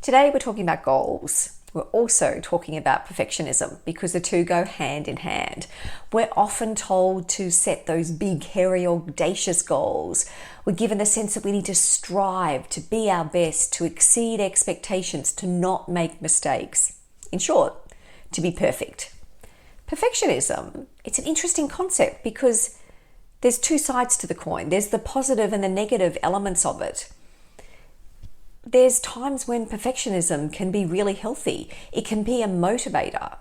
Today we're talking about goals. We're also talking about perfectionism because the two go hand in hand. We're often told to set those big, hairy, audacious goals. We're given the sense that we need to strive, to be our best, to exceed expectations, to not make mistakes. In short, to be perfect. Perfectionism, it's an interesting concept because there's two sides to the coin. There's the positive and the negative elements of it. There's times when perfectionism can be really healthy. It can be a motivator.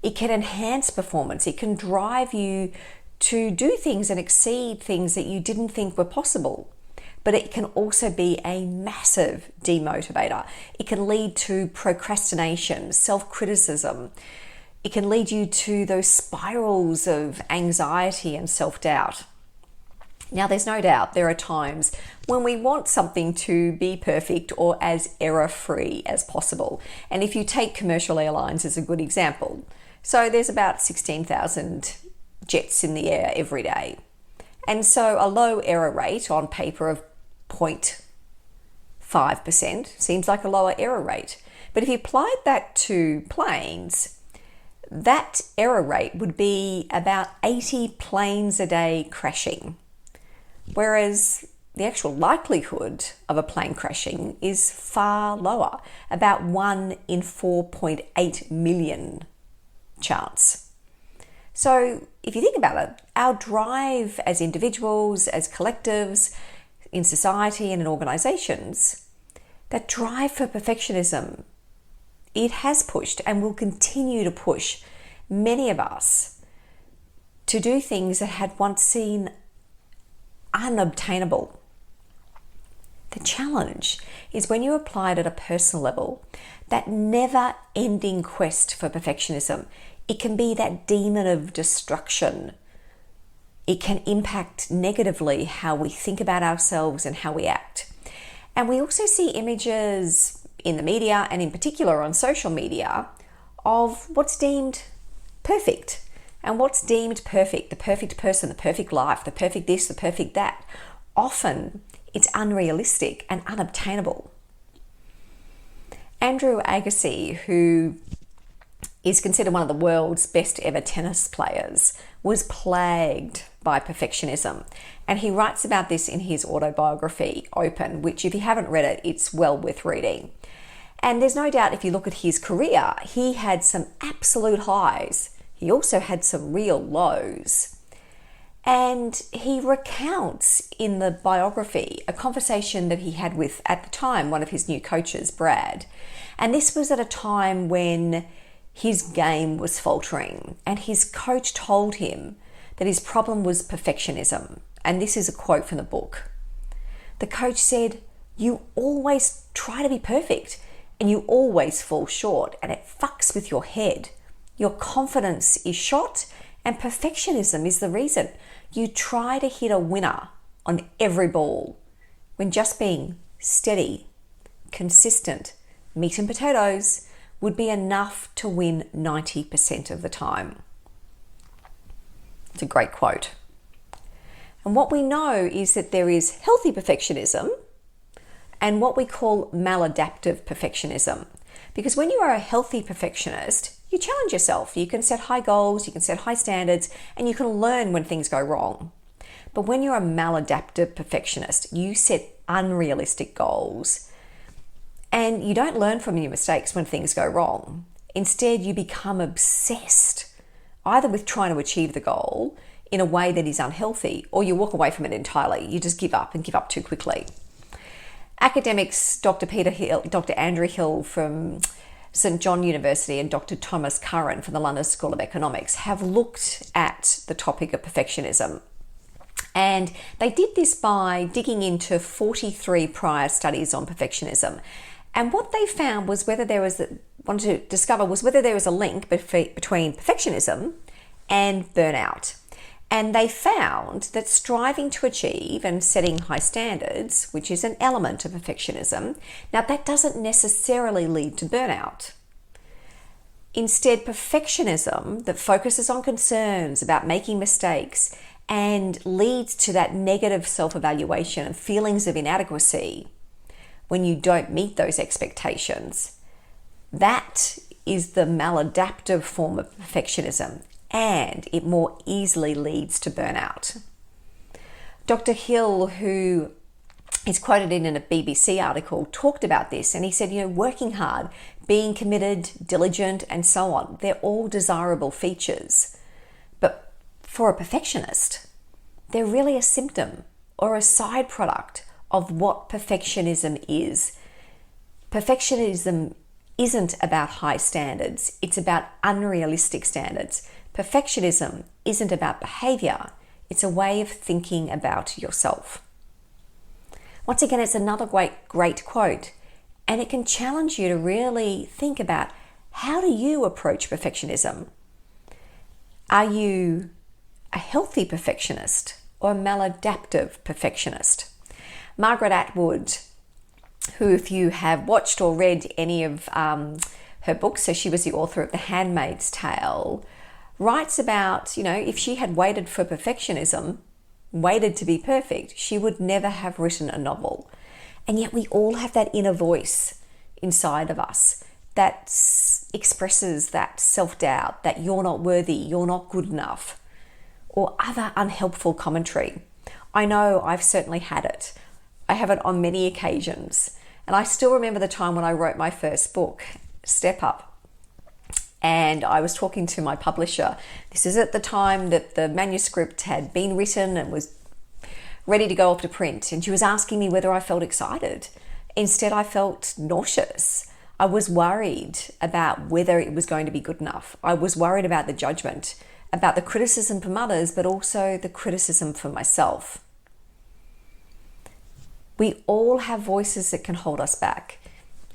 It can enhance performance. It can drive you to do things and exceed things that you didn't think were possible. But it can also be a massive demotivator. It can lead to procrastination, self-criticism. It can lead you to those spirals of anxiety and self-doubt. Now, there's no doubt there are times when we want something to be perfect or as error-free as possible. And if you take commercial airlines as a good example, so there's about 16,000 jets in the air every day. And so a low error rate on paper of 0.5% seems like a lower error rate. But if you applied that to planes, that error rate would be about 80 planes a day crashing. Whereas the actual likelihood of a plane crashing is far lower, about 1 in 4.8 million chance. So if you think about it, our drive as individuals, as collectives, in society and in organizations, that drive for perfectionism, it has pushed and will continue to push many of us to do things that had once seemed unobtainable. The challenge is when you apply it at a personal level, that never-ending quest for perfectionism, it can be that demon of destruction. It can impact negatively how we think about ourselves and how we act. And we also see images in the media and in particular on social media of what's deemed perfect. And what's deemed perfect, the perfect person, the perfect life, the perfect this, the perfect that, often it's unrealistic and unobtainable. Andrew Agassi, who is considered one of the world's best ever tennis players, was plagued by perfectionism. And he writes about this in his autobiography, Open, which if you haven't read it, it's well worth reading. And there's no doubt if you look at his career, he had some absolute highs. He also had some real lows. And he recounts in the biography a conversation that he had with, at the time, one of his new coaches, Brad. And this was at a time when his game was faltering. And his coach told him that his problem was perfectionism. And this is a quote from the book. The coach said, "You always try to be perfect and you always fall short, and it fucks with your head. Your confidence is shot and perfectionism is the reason. You try to hit a winner on every ball when just being steady, consistent, meat and potatoes would be enough to win 90% of the time." It's a great quote. And what we know is that there is healthy perfectionism and what we call maladaptive perfectionism. Because when you are a healthy perfectionist, you challenge yourself. You can set high goals, you can set high standards, and you can learn when things go wrong. But when you're a maladaptive perfectionist, you set unrealistic goals and you don't learn from your mistakes when things go wrong. Instead, you become obsessed either with trying to achieve the goal in a way that is unhealthy, or you walk away from it entirely. You just give up and give up too quickly. Academics Dr. Andrew Hill from St. John University and Dr. Thomas Curran from the London School of Economics have looked at the topic of perfectionism. And they did this by digging into 43 prior studies on perfectionism. And what they found was whether there was a link between perfectionism and burnout. And they found that striving to achieve and setting high standards, which is an element of perfectionism, now that doesn't necessarily lead to burnout. Instead, perfectionism that focuses on concerns about making mistakes and leads to that negative self-evaluation and feelings of inadequacy, when you don't meet those expectations, that is the maladaptive form of perfectionism, and it more easily leads to burnout. Dr. Hill, who is quoted in a BBC article, talked about this, and he said, working hard, being committed, diligent, and so on, they're all desirable features. But for a perfectionist, they're really a symptom or a side product of what perfectionism is. Perfectionism isn't about high standards, it's about unrealistic standards. Perfectionism isn't about behavior, it's a way of thinking about yourself. Once again, it's another great quote, and it can challenge you to really think about, how do you approach perfectionism? Are you a healthy perfectionist or a maladaptive perfectionist? Margaret Atwood, who, if you have watched or read any of her books, so she was the author of The Handmaid's Tale, writes about, if she had waited for perfectionism, waited to be perfect, she would never have written a novel. And yet we all have that inner voice inside of us that expresses that self-doubt, that you're not worthy, you're not good enough, or other unhelpful commentary. I know I've certainly had it. I have it on many occasions. And I still remember the time when I wrote my first book, Step Up. And I was talking to my publisher. This is at the time that the manuscript had been written and was ready to go off to print. And she was asking me whether I felt excited. Instead, I felt nauseous. I was worried about whether it was going to be good enough. I was worried about the judgment, about the criticism from others, but also the criticism for myself. We all have voices that can hold us back.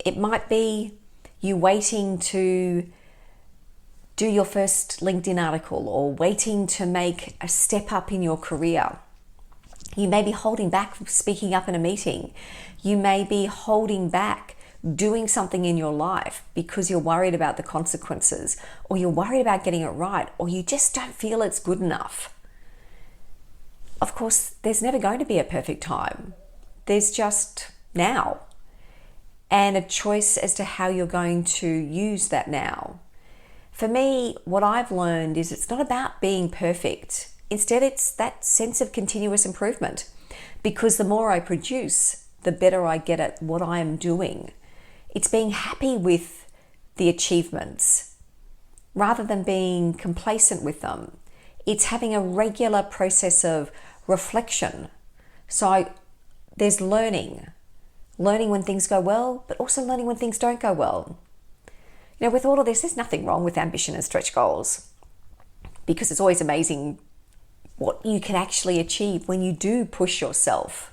It might be you waiting to do your first LinkedIn article, or waiting to make a step up in your career. You may be holding back from speaking up in a meeting. You may be holding back doing something in your life because you're worried about the consequences, or you're worried about getting it right, or you just don't feel it's good enough. Of course, there's never going to be a perfect time. There's just now, and a choice as to how you're going to use that now. For me, what I've learned is it's not about being perfect. Instead, it's that sense of continuous improvement, because the more I produce, the better I get at what I am doing. It's being happy with the achievements rather than being complacent with them. It's having a regular process of reflection. So there's learning when things go well, but also learning when things don't go well. With all of this, there's nothing wrong with ambition and stretch goals, because it's always amazing what you can actually achieve when you do push yourself.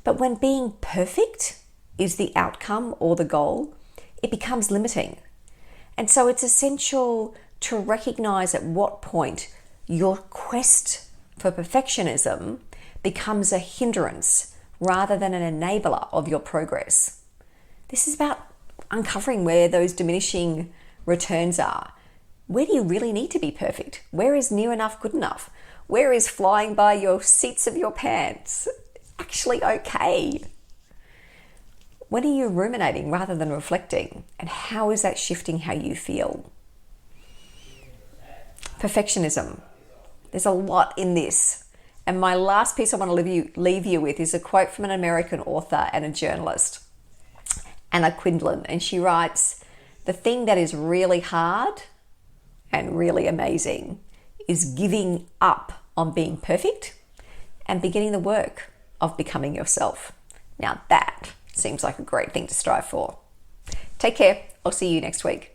But when being perfect is the outcome or the goal, it becomes limiting. And so it's essential to recognize at what point your quest for perfectionism becomes a hindrance rather than an enabler of your progress. This is about uncovering where those diminishing returns are. Where do you really need to be perfect? Where is near enough good enough? Where is flying by your seats of your pants actually okay? When are you ruminating rather than reflecting? And how is that shifting how you feel? Perfectionism. There's a lot in this. And my last piece I want to leave you with is a quote from an American author and a journalist, Anna Quindlen. And she writes, "The thing that is really hard and really amazing is giving up on being perfect and beginning the work of becoming yourself." Now that seems like a great thing to strive for. Take care. I'll see you next week.